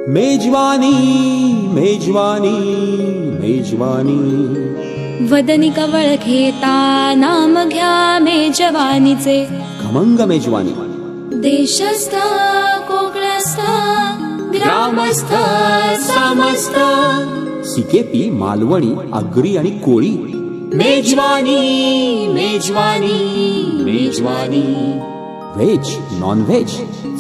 मेजवानी मेजवानी मेजवानी वदनी कवळ घेता नाम घ्या मेजवानीचे खमंग मेजवानी देशस्थ कोकणस्थ ग्रामस्थ समस्त सिकेपी मालवणी आगरी आणि कोळी मेजवानी मेजवानी मेजवानी व्हेज नॉन व्हेज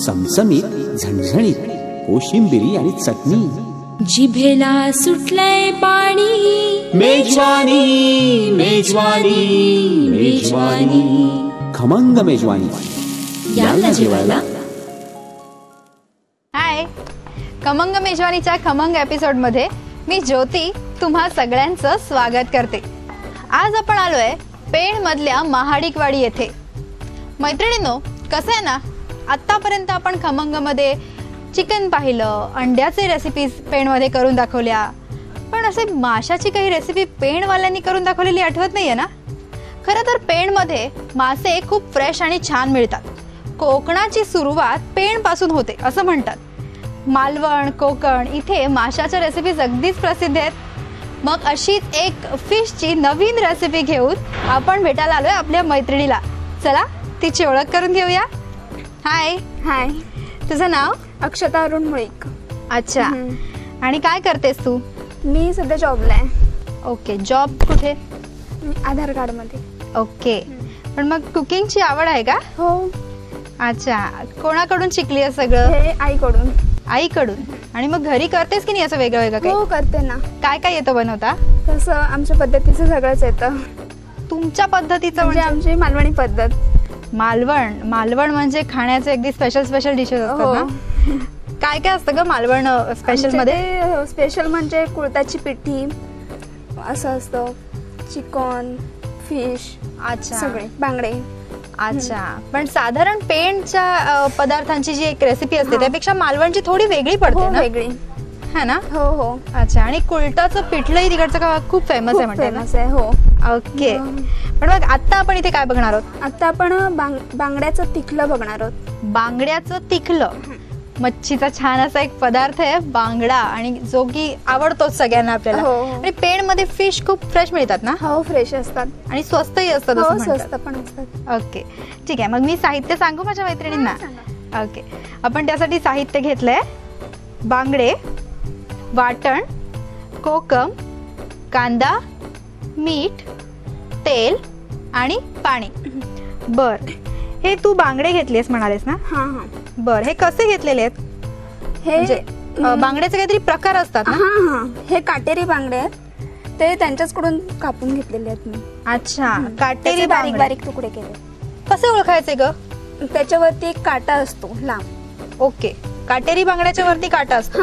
चमचमीत झणझणीत कोशिंबिरी आणि चटणी जिभेला सुटलंय पाणी मेजवानी मेजवानी मेजवानी खमंग मेजवानी याला जेवायला. हाय, खमंग मेजवानीच्या खमंग एपिसोड मध्ये मी ज्योती तुम्हा सगळ्यांचं स्वागत करते. आज आपण आलोय पेण मधल्या महाडिकवाडी येथे. मैत्रिणींनो, कसं आहे ना, आतापर्यंत आपण खमंग मध्ये चिकन पाहिलं, अंड्याचे रेसिपीज पेणमध्ये करून दाखवल्या, पण असे माशाची काही रेसिपी पेणवाल्यांनी करून दाखवलेली आठवत नाहीये ना. खरं तर पेणमध्ये मासे खूप फ्रेश आणि छान मिळतात. कोकणाची सुरुवात पेण पासून होते असं म्हणतात. मालवण, कोकण इथे माशाच्या रेसिपीज अगदीच प्रसिद्ध आहेत. मग अशीच एक फिशची नवीन रेसिपी घेऊन आपण भेटायला आलोय आपल्या मैत्रिणीला. चला तिची ओळख करून घेऊया. हाय. हाय, तुझं नाव? अक्षता अरुण मुळीक. अच्छा, आणि काय करतेस तू? मी सध्या जॉबला आहे. ओके, जॉब कुठे? आधार कार्ड मध्ये. ओके, पण मग कुकिंगची आवड आहे का? हो. अच्छा, कोणाकडून शिकली आहे सगळं? हे आईकडून. आईकडून. आणि मग घरी करतेस की नाही असं वेगळं वेगळं काही? हो, करते ना. काय काय येतं बनवता? तसं आमच्या पद्धतीचं सगळंच येतं. तुमच्या पद्धतीचं म्हणजे आमची मालवणी पद्धत. मालवण म्हणजे खाण्याचे अगदी स्पेशल डिशेस असतात ना. काय काय असतं ग मालवण स्पेशल मध्ये? स्पेशल म्हणजे कुळथाची पिठी असं असतं, चिकन, फिश, अच्छा, सगळे बांगडे. अच्छा, पण साधारण पेणच्या पदार्थांची जी एक रेसिपी असते त्यापेक्षा मालवणची थोडी वेगळी पडते ना? वेगळी है ना. हो हो. अच्छा, आणि कुळटाचं पिठलंही तिकडचं खूप फेमस आहे म्हणते ना? फेमस आहे. हो. ओके, पण मग आता आपण इथे काय बघणार आहोत? आता आपण बांगड्याचं तिखलं बघणार आहोत. बांगड्याचं तिखलं, मच्छीचा छान असा एक पदार्थ आहे बांगडा, आणि जो की आवडतोच सगळ्यांना आपल्याला. आणि पेण मध्ये फिश खूप फ्रेश मिळतात ना? हो, फ्रेश असतात आणि स्वस्तही असतात. हो, स्वस्त पण असतात. ओके, ठीक आहे. मग मी साहित्य सांगू माझ्या मैत्रिणींना? ओके, आपण त्यासाठी साहित्य घेतलंय बांगडे, वाटण, कोकम, कांदा, मीठ, तेल आणि पाणी. बर, हे तू बांगडे घेतलेस म्हणालेस ना? हा हा. बर, हे कसे घेतलेले आहेत? हे म्हणजे बांगड्याचे काहीतरी प्रकार असतात ना? हा हा. हे काटेरी बांगडे आहेत, ते त्यांच्याचकडून कापून घेतलेले आहेत मी. अच्छा, काटेरी बारीक बारीक तुकडे केले. कसे ओळखायचे ग? त्याच्यावरती एक काटा असतो लांब. ओके, काटेरी बांगड्याच्या वरती काटा असतो.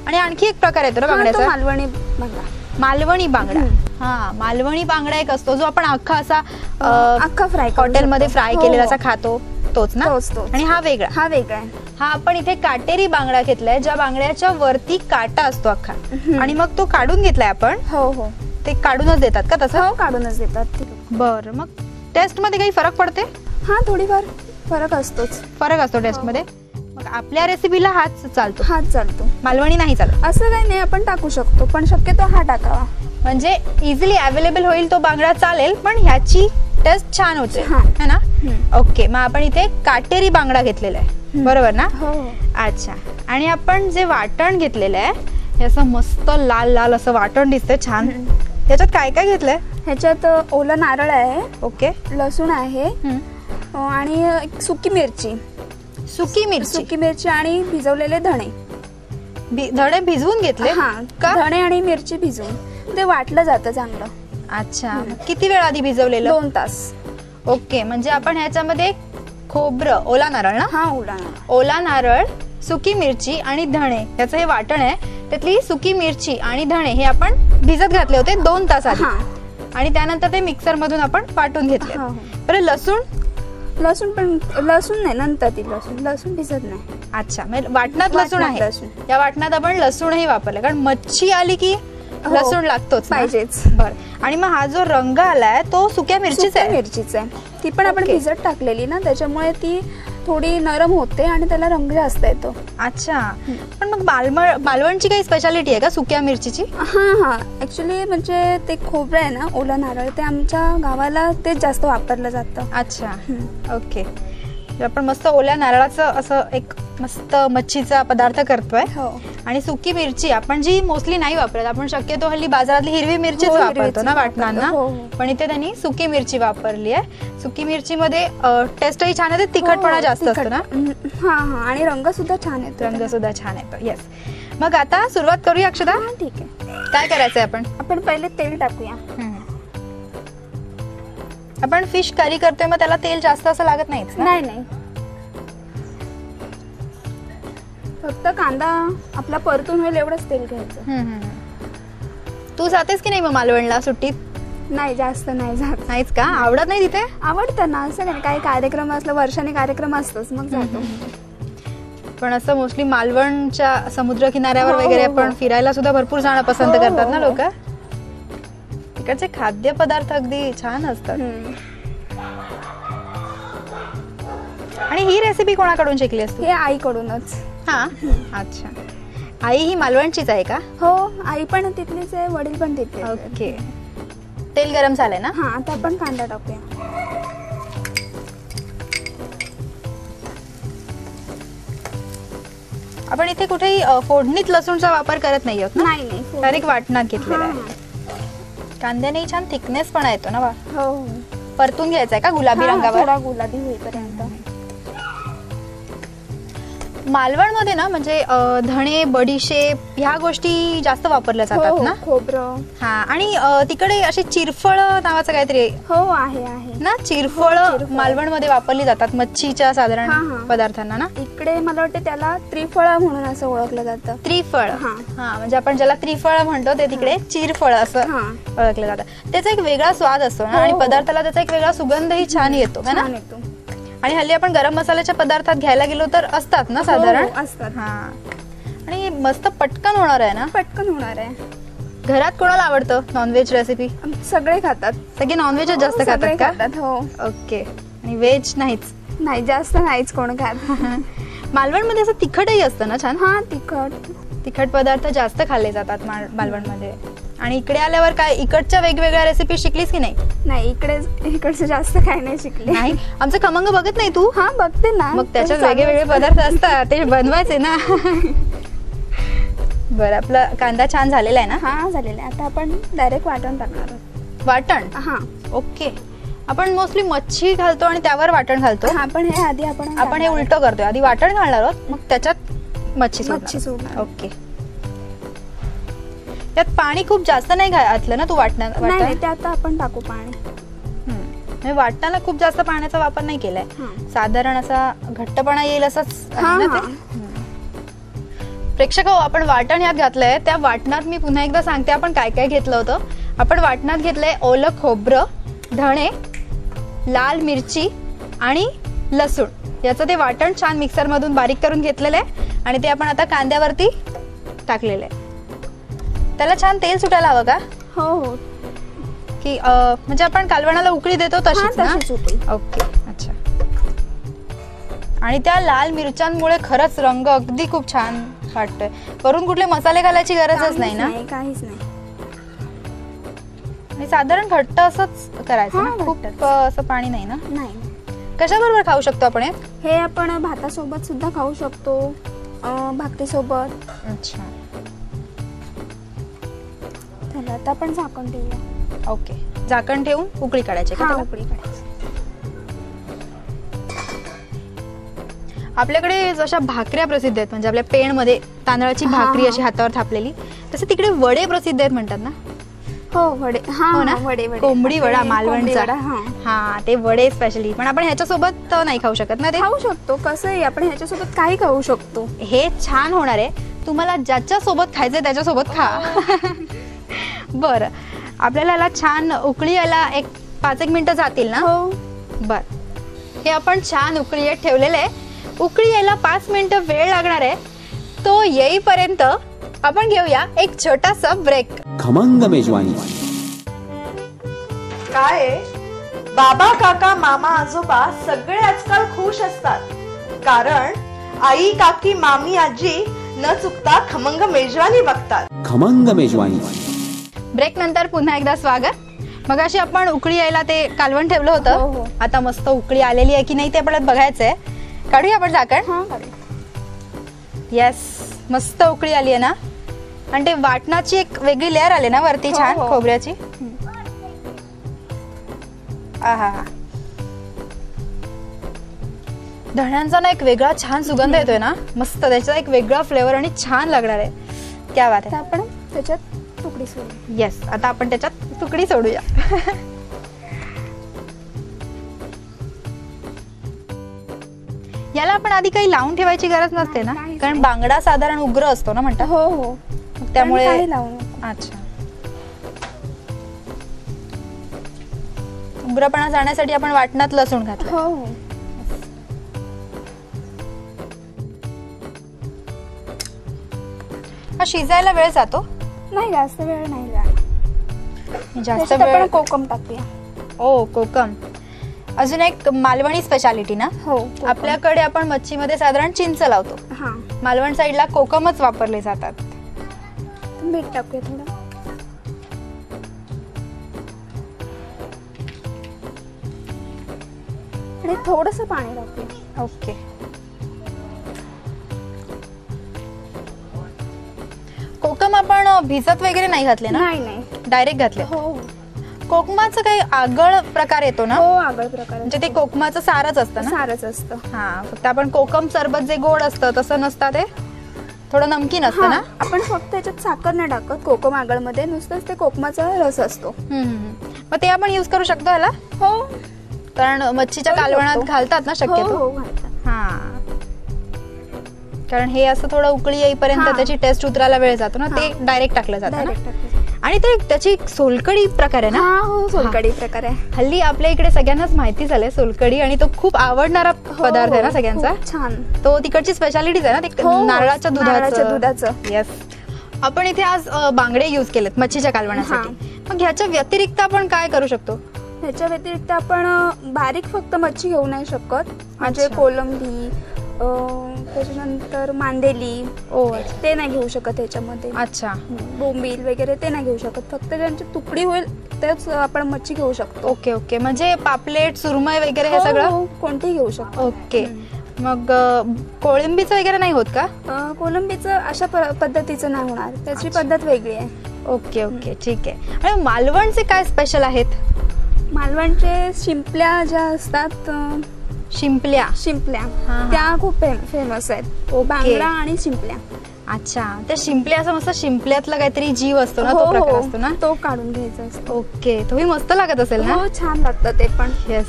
आणि आणखी एक प्रकार येतो ना बांगड्याचा? मालवणी बांगडा. मालवणी बांगडा. हा, मालवणी बांगडा एक असतो जो आपण अख्खा फ्राय हॉटेलमध्ये फ्राय केलेला असा खातो, तोच ना? आणि हा वेगळा? हा वेगळा आहे. हा आपण इथे काटेरी बांगडा घेतलाय, ज्या बांगड्याच्या वरती काटा असतो अख्खा, आणि मग तो काढून घेतलाय आपण. हो हो. ते काढूनच देतात का तसं? हो, काढूनच देतात. बर, मग टेस्ट मध्ये काही फरक पडते? हा, थोडीफार फरक असतोच. फरक असतो टेस्ट मध्ये. मग आपल्या रेसिपीला हाच चालतो? हाच चालतो, मालवणी नाही चालत? असं काही नाही, आपण टाकू शकतो, पण शक्यतो हा टाकावा. म्हणजे इझिली अवेलेबल होईल तो बांगडा चालेल, पण ह्याची टेस्ट छान होते, है ना? ओके, मग आपण इथे काटेरी बांगडा घेतलेला आहे, बरोबर ना? हो. अच्छा, आणि आपण जे वाटण घेतलेलं आहे हे असं मस्त लाल लाल असं वाटण दिसतंय छान. त्याच्यात काय काय घेतलंय? ह्याच्यात ओला नारळ आहे. ओके. लसूण आहे, आणि सुकी मिरची. सुकी मिरची आणि भिजवलेले धणे. धणे भिजवून घेतले? हा, धणे आणि मिरची भिजवून ते वाटलं जातं चांगलं. अच्छा, किती वेळ आधी भिजवलेलं? 2 तास. ओके, म्हणजे आपण ह्याच्यामध्ये खोबरं, ओला नारळ ना? हा, ओला नारळ, सुकी मिरची आणि धणे याचं हे वाटण आहे. त्यातली सुकी मिरची आणि धणे हे आपण भिजत घातले होते 2 तास आधी, आणि त्यानंतर ते मिक्सर मधून आपण वाटून घेतले. बरं, लसूण पण लसूण नाही, नंतर ती लसूण भिजत नाही. अच्छा, वाटणात लसूण आहे. या वाटणात आपण लसूणही वापरले, कारण मच्छी आली की लसूण लागतोच पाहिजेच. बरं, आणि मग हा जो रंग आलाय तो सुक्या मिरचीचा आहे? ती पण आपण भिजत टाकलेली ना, त्याच्यामुळे ती थोडी नरम होते आणि त्याला रंग जास्त येतो. अच्छा, पण मग मालवणची काही स्पेशालिटी आहे का सुक्या मिरचीची? हा ऍक्च्युली म्हणजे ते खोबरं आहे ना, ओलं नारळ, ते आमच्या गावाला तेच जास्त वापरलं जातं. अच्छा, ओके. आपण मस्त ओल्या नारळाचं असं एक मस्त मच्छीचा पदार्थ करतोय. हो. आणि सुकी मिरची आपण जी मोस्टली नाही वापरत, आपण शक्यतो हल्ली बाजारातली हिरवी मिरचीच हो, वापरतो ना वाटणांना. हो. पण इथे त्यांनी सुकी मिरची वापरली आहे. सुकी मिरची मध्ये टेस्टही छान येते, तिखटपणा जास्त असतो ना. हा, आणि रंग सुद्धा छान येतो. रंग सुद्धा छान येतो. येस. मग आता सुरुवात करूया अक्षता. ठीक आहे. काय करायचंय आपण पहिले तेल टाकूया. आपण फिश करी करतोय, मग त्याला तेल जास्त असं लागत नाहीच ना? नाही, फक्त कांदा आपला परतून होईल एवढंच तेल घ्यायचं. तू जातेस की नाही मग मालवणला सुट्टीत? नाही, जास्त नाही जात. नाहीच का? आवडत नाही तिथे? आवडतं ना, असं नाही, काही कार्यक्रम असलं, वर्षाने कार्यक्रम असतोच, मग जातो. पण असं मोस्टली मालवणच्या समुद्र किनाऱ्यावर हो, वगैरे हो, आपण फिरायला सुद्धा भरपूर जाणं पसंत हो, करतात ना हो. लोक. तिकडचे खाद्यपदार्थ अगदी छान असतात. आणि ही रेसिपी कोणाकडून शिकलीस तू? हे आईकडूनच. हा, अच्छा. आई ही मालवणचीच आहे का? हो, आई पण तिथलीच आहे, वडील पण तिथले. ओके. तेल गरम झालंय ना? हा, आता आपण कांदा टाकूया. आपण इथे कुठेही फोडणीत लसूणचा वापर करत नाही आहोत ना? नाही, डायरेक्ट वाटणात घेतलेला आहे. कांद्याने छान थिकनेस पण येतो ना. हो. परतून घ्यायचा आहे का गुलाबी रंगावर? थोडा गुलाबी होईपर्यंत. मालवणमध्ये ना म्हणजे धणे, बडीशेप ह्या गोष्टी जास्त वापरल्या जातात ना. खोबरं. हा, आणि तिकडे अशी चिरफळ नावाचं काहीतरी. हो, आहे ना. चिरफळ मालवणमध्ये वापरली जातात मच्छीच्या साधारण पदार्थांना ना. इकडे मला वाटतं त्याला त्रिफळ म्हणून असं ओळखलं जातं. त्रिफळ. हा, म्हणजे आपण ज्याला त्रिफळ म्हणतो ते तिकडे चिरफळ असं ओळखलं जातं. त्याचा एक वेगळा स्वाद असतो ना, आणि पदार्थाला त्याचा एक वेगळा सुगंधही छान येतो ना. आणि हल्ली आपण गरम मसाल्याच्या पदार्थात घ्यायला गेलो तर असतात ना साधारण. असतात. हा, आणि मस्त पटकन होणार आहे ना. पटकन होणार आहे. घरात कोणाला आवडतं नॉनव्हेज रेसिपी? सगळे खातात. सगळे नॉनव्हेजच जास्त खातात का? हो. ओके. आणि व्हेज नाहीच? नाही, जास्त नाहीच कोण खात. मालवणमध्ये असं तिखटही असतं ना छान? हा, तिखट पदार्थ जास्त खाल्ले जातात मालवणमध्ये. आणि इकडे आल्यावर काय इकडच्या वेगवेगळ्या रेसिपी शिकलीस की नाही? नाही, इकडचं जास्त काय नाही शिकले. नाही? आमचं खमंग बघत नाही तू? हा, बघते ना. मग त्याच्यात वेगवेगळे पदार्थ असतात, ते बनवायचे ना. बरं, आपला कांदा छान झालेला आहे ना? हा, झालेला आहे. आता आपण डायरेक्ट वाटण टाकणार आहोत. वाटण? हा, ओके. आपण मोस्टली मच्छी घालतो आणि त्यावर वाटण घालतो. पण हे आधी आपण हे उलट करतोय. आधी वाटण घालणार आहोत, मग त्याच्यात मच्छी सोडणार. ओके. त्यात पाणी खूप जास्त नाही घातलं ना तू वाटणार? नाही, त्यात आपण टाकू पाणी. वाटणाला खूप जास्त पाण्याचा वापर नाही केलाय. साधारण असा घट्टपणा येईल असंच. प्रेक्षक हो, आपण वाटण यात घातलंय. त्या वाटणात मी पुन्हा एकदा सांगते आपण काय काय घेतलं होतं. आपण वाटणात घेतलंय ओलं खोबरं, धणे, लाल मिरची आणि लसूण. याचं ते वाटण छान मिक्सर मधून बारीक करून घेतलेलं आहे आणि ते आपण आता कांद्यावरती टाकलेलं आहे. त्याला छान तेल सुटायला हवं का? हो. की म्हणजे आपण कालवणाला उकळी देतो तशीच ना? ओके, अच्छा. आणि त्या लाल मिरच्यांमुळे खरंच रंग अगदी खूप छान वाटतोय. वरून कुठले मसाले घालायची गरजच नाही ना? काहीच नाही. आणि साधारण घट्ट असंच करायचं ना, खूप असं पाणी नाही ना? नाही. कशाबरोबर खाऊ शकतो आपण हे? आपण भातासोबत सुद्धा खाऊ शकतो, भाकरी सोबत. अच्छा. आता आपण झाकण ठेवूया. ओके. झाकण ठेवून उकळी काढायची का? उकळी काढायची. आपल्याकडे जशा भाकऱ्या प्रसिद्ध आहेत, म्हणजे आपल्या पेणमध्ये तांदळाची भाकरी अशी हातावर थापलेली, तसे तिकडे वडे प्रसिद्ध आहेत म्हणतात ना? हो, वडे. हो ना? कोंबडी वडा मालवणचा. हा, ते वडे स्पेशली. पण आपण ह्याच्यासोबत नाही खाऊ शकत ना? ते खाऊ शकतो. कसंही आपण ह्याच्यासोबत काही खाऊ शकतो. हे छान होणार आहे. तुम्हाला ज्याच्या सोबत खायचंय त्याच्यासोबत खा. बरं, आपल्याला याला छान उकळी यायला 5-1 मिनिटं जातील ना? हो. बर, हे आपण छान उकळी येत ठेवलेलं आहे. उकळी यायला 5 मिनिटं वेळ लागणार आहे. तो येईपर्यंत आपण घेऊया एक छोटासा ब्रेक. खमंग मेजवानी. काय बाबा, काका, मामा, आजोबा सगळे आजकाल खुश असतात, कारण आई काकी मामी आजी न चुकता खमंग मेजवानी बघतात. खमंग मेजवानी. ब्रेक नंतर पुन्हा एकदा स्वागत. मगाशी आपण उकळी यायला ते कालवण ठेवलं हो, होतं. हो. आता मस्त उकळी आलेली आहे की नाही ते आपल्याला बघायचंय. काढूया आपण झाकण. हा काढू. येस, मस्त उकळी आली आहे ना. आणि ते वाटणाची एक वेगळी लेअर आली ना वरती हो, छान हो. खोबऱ्याची. आहा, धण्यांचा ना एक वेगळा छान सुगंध येतोय ना. मस्त, त्याचा एक वेगळा फ्लेवर आणि छान लागणार आहे. क्या बात आता आहे. आपण त्याच्यात तुकडी सोडू. येस, आता आपण त्याच्यात तुकडी सोडूया. याला आपण आधी काही लावून ठेवायची गरज नसते ना, नाही. कारण बांगडा साधारण उग्र असतो ना म्हणतात. हो हो, त्यामुळे काही लावू नको. अच्छा, उग्रपणा जाण्यासाठी आपण वाटणात लसूण घातलं. हो हो. हा शिजायला वेळ जातो. नाही जास्त वेळ नाही लागणार. जास्त त्याच्यात वेळ. आपण कोकम टाकूया. ओ कोकम, अजून एक मालवणी स्पेशालिटी ना. हो कोकम. आपल्याकडे आपण मच्छीमध्ये साधारण चिंच लावतो. हा, मालवण साईडला कोकमच वापरले जातात. मीठ टाकूया थोडं. आणि थोडस पाणी टाकूया. ओके. कोकम आपण भिजत वगैरे नाही घातले ना, नाही नाही. डायरेक्ट घातले. हो हो. कोकमाचं काही आगळ प्रकार येतो ना, हो आगळ प्रकार म्हणजे ते कोकमाचं सारच असतं ना. सारच असतं. हा, फक्त आपण कोकम सरबत जे गोड असतं तसं नसतं, ते थोडं नमकीन असतं हा, ना. आपण फक्त त्याच्यात साखर नाही टाकत. कोकम आगळ मध्ये नुसतंच ते कोकमाचा रस असतो. मग ते आपण युज करू शकतो याला, हो कारण मच्छीच्या करू कालवणात शकतो. घालतात ना हो शक्यतो. हो घालतात. हा, कारण हे असं थोडं उकळी येईपर्यंत हा. त्याची टेस्ट उतरायला वेळ जातो ना, ते हा. डायरेक्ट टाकलं जातं ना. डायरेक्ट टाकतात. आणि ते त्याची सोलकडी प्रकार आहे ना. हा हो, सोलकढी प्रकार आहे. हल्ली आपल्या इकडे सगळ्यांनाच माहिती झालंय सोलकडी, आणि तो खूप आवडणारा हो, पदार्थ आहे ना हो, सगळ्यांचा. खूप छान. तो तिकडची स्पेशालिटीज आहे ना, ते हो, हो. नारळाच्या नारळाच्या दुधाचं. दुधाचं. येस. आपण इथे आज बांगडे युज केलेत मच्छीच्या कालवणासाठी. मग ह्याच्या व्यतिरिक्त आपण काय करू शकतो? ह्याच्या व्यतिरिक्त आपण बारीक फक्त मच्छी घेऊ नाही शकत. म्हणजे अच्छा. कोलंबी, त्याच्यानंतर मांदेली, ओ, ते नाही घेऊ शकत ह्याच्यामध्ये. अच्छा. बोंबील वगैरे ते नाही घेऊ शकत. फक्त ज्यांची तुकडी होईल तेच आपण मच्छी घेऊ शकतो. ओके ओके, म्हणजे पापलेट, सुरमई वगैरे हे हो, सगळं. हो, कोणतेही घेऊ शकतो. ओके. मग कोळंबीचं वगैरे नाही होत का? कोलंबीचं अशा पद्धतीचं नाही होणार. त्याची पद्धत वेगळी आहे. ओके ओके, ठीक आहे. आणि मालवणचे काय स्पेशल आहेत? मालवणचे शिंपल्या ज्या असतात, शिंपल्या. शिंपल्या हा. त्या खूप फेमस आहेत. ओके. बांगडा आणि शिंपल्या. अच्छा, त्या शिंपल्या असं मस्त शिंपल्यातला काहीतरी जीव असतो ना, हो, तो प्रकार हो. असतो ना. तो काढून घ्यायचा असतो. ओके, तोही मस्त लागत असेल ना. हो, छान लागतं ते पण. येस.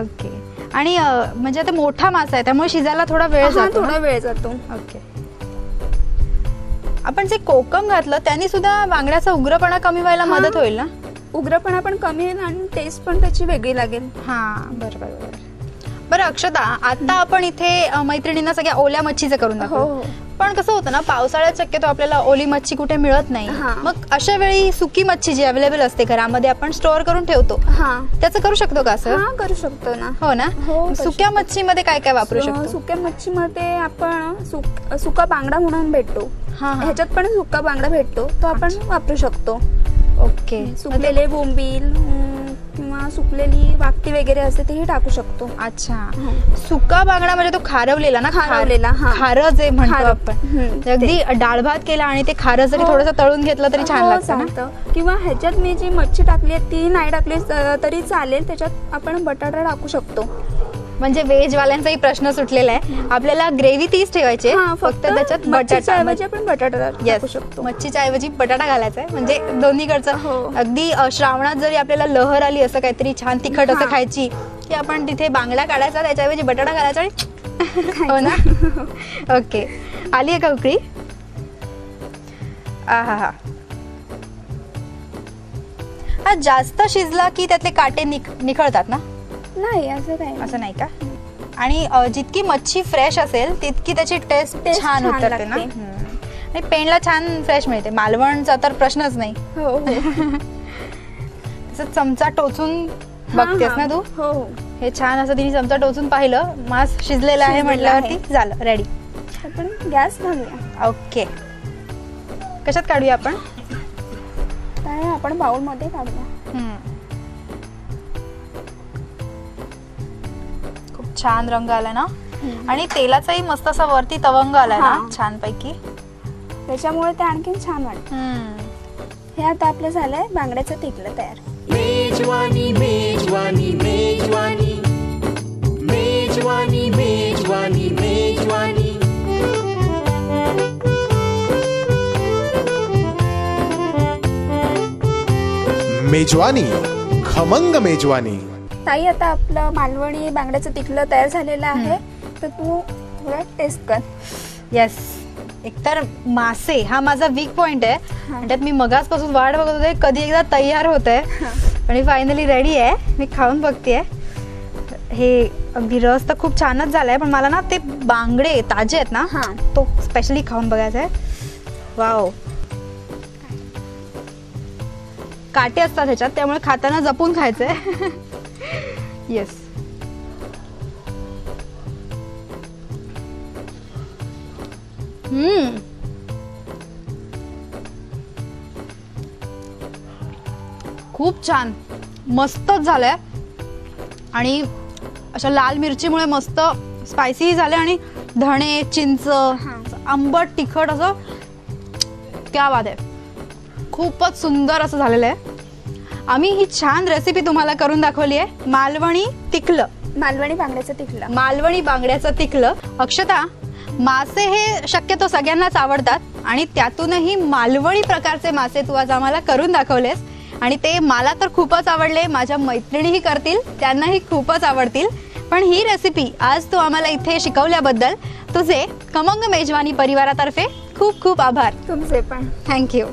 ओके. आणि म्हणजे आता मोठा मासा आहे त्यामुळे शिजायला थोडा वेळ हा, जातो ना? थोडा वेळ जातो. ओके. आपण जे कोकम घातलं त्यांनी सुद्धा बांगड्याचा उग्रपणा कमी व्हायला हा. मदत होईल ना. उग्रपणा पण कमी होईल आणि टेस्ट पण त्याची वेगळी लागेल. हा, बरोबर बरोबर. बरं अक्षता, आता आपण इथे मैत्रिणींना सगळ्या ओल्या मच्छीचं करून हो दाखवू. हो. पण कसं होतं ना, पावसाळ्यात शक्यतो आपल्याला ओली मच्छी कुठे मिळत नाही. हा. मग अशा वेळी सुकी मच्छी जी अवेलेबल असते घरामध्ये आपण स्टोअर करून ठेवतो, हा त्याचं करू शकतो का असं? हा, करू शकतो ना. हो ना. हो, करू सुक्या शकतो. मच्छीमध्ये काय काय वापरू शकतो? सुक्या मच्छीमध्ये आपण सुका बांगडा म्हणून भेटतो. हा, हा. ह्याच्यात पण सुका बांगडा भेटतो, तो आपण वापरू शकतो. ओके. सुकलेले बोंबील किंवा सुकलेली वाकटी वगैरे असते तेही टाकू शकतो. अच्छा. सुका बांगडा म्हणजे तो खारवलेला ना. खारवलेला, हा. खारं जे म्हणतो खारं. आपण, ते. अगदी डाळ भात केला आणि ते खारं जरी हो. थोडंसं तळून घेतलं तरी छान हो, लागतं ना. चालतं. किंवा ह्याच्यात मी जी मच्छी टाकली आहे ती नाही टाकली तरी चालेल. त्याच्यात आपण बटाटा टाकू शकतो. म्हणजे व्हेज वाल्यांचाही प्रश्न सुटलेला आहे. आपल्याला ग्रेव्ही तीच ठेवायची आहे, हा, फक्त त्याच्यात मच्छीच्या बटाटा. ऐवजी आपण बटाटा टाकू शकतो. मच्छीच्या ऐवजी बटाटा घालायचा आहे, म्हणजे दोन्हीकडचं. हो. अगदी श्रावणात जरी आपल्याला लहर आली असं काहीतरी छान तिखट असं हा. खायची, की आपण तिथे बांगडा काढायचा, त्याच्याऐवजी बटाटा घालायचा आणि हो ना. ओके. आली आहे का उकळी? हा हा. हा, जास्त शिजला की त्यातले काटे निखळतात ना? नाही, असं काही असं नाही का? आणि जितकी मच्छी फ्रेश असेल तितकी त्याची टेस्ट टेस्ट छान छान उतरते ना. लागते. आणि पेंडला छान फ्रेश मिळते. मालवणचा तर प्रश्नच नाही. हो हो. तसं चमचा टोचून बघतेस ना तू? हो हो. हे छान असं तिने चमचा टोचून पाहिलं, मांस शिजलेलं आहे म्हटल्यावरती झालं रेडी. आपण गॅस घालूया. ओके, कशात काढूया आपण? तर आपण बाउल मध्ये काढूया. खूप छान रंग आलाय ना, आणि तेलाचाही मस्त असा वरती तवंग आलाय ना छान पैकी, त्याच्यामुळे ते आणखीन छान वाटतं. हे आता आपलं झालंय बांगड्याचं तिकलं तयार. मेजवानी मेजवानी मेजवानी मेजवानी मेजवानी मेजवानी. मेजवानी, खमंग मेजवानी. ताई, आता आपलं मालवणी बांगड्याचं तिकलं तयार झालेलं आहे, तर तू थोडं टेस्ट कर. येस, एकतर मासे हा माझा वीक पॉइंट आहे, त्यात मी मगासपासून वाट बघत होते कधी एकदा तयार होतंय, आणि फायनली रेडी आहे. मी खाऊन बघतेय. हे अगदी रस तर खूप छानच झालाय, पण मला ना ते बांगडे ताजे आहेत ना, तो स्पेशली खाऊन बघायचा आहे. वाव, काटे असतात ह्याच्यात, त्यामुळे खाताना जपून खायचंय. येस, खूप छान, मस्तच झालंय. आणि अशा लाल मिरचीमुळे मस्त स्पायसी झाले, आणि धणे, चिंच, आंबट तिखट असं, क्या बात आहे. खूपच सुंदर असं झालेलं आहे. आम्ही ही छान रेसिपी तुम्हाला करून दाखवली आहे, मालवणी तिकलं, मालवणी बांगड्याचं तिकलं. मालवणी बांगड्याचं तिकलं. अक्षता, मासे हे शक्यतो सगळ्यांनाच आवडतात, आणि त्यातूनही मालवणी प्रकारचे मासे तू आज आम्हाला करून दाखवलेस, आणि ते मला तर खूपच आवडले, माझ्या मैत्रिणीही करतील, त्यांनाही खूपच आवडतील. पण ही रेसिपी आज तू आम्हाला इथे शिकवल्याबद्दल तुझे खमंग मेजवानी परिवारातर्फे खूप खूप आभार. तुमचे पण थँक्यू.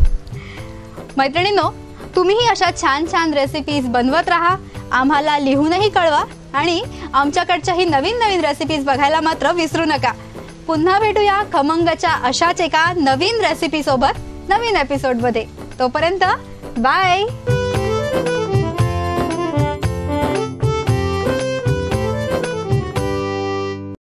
मैत्रिणींनो, तुम्हीही अशा छान छान रेसिपीज बनवत राहा, आम्हाला लिहूनही कळवा, आणि आमच्याकडच्या ही नवीन नवीन रेसिपीज बघायला मात्र विसरू नका. पुन्हा भेटूया खमंगच्या अशाच एका नवीन रेसिपी सोबत नवीन एपिसोड मध्ये. तोपर्यंत बाय.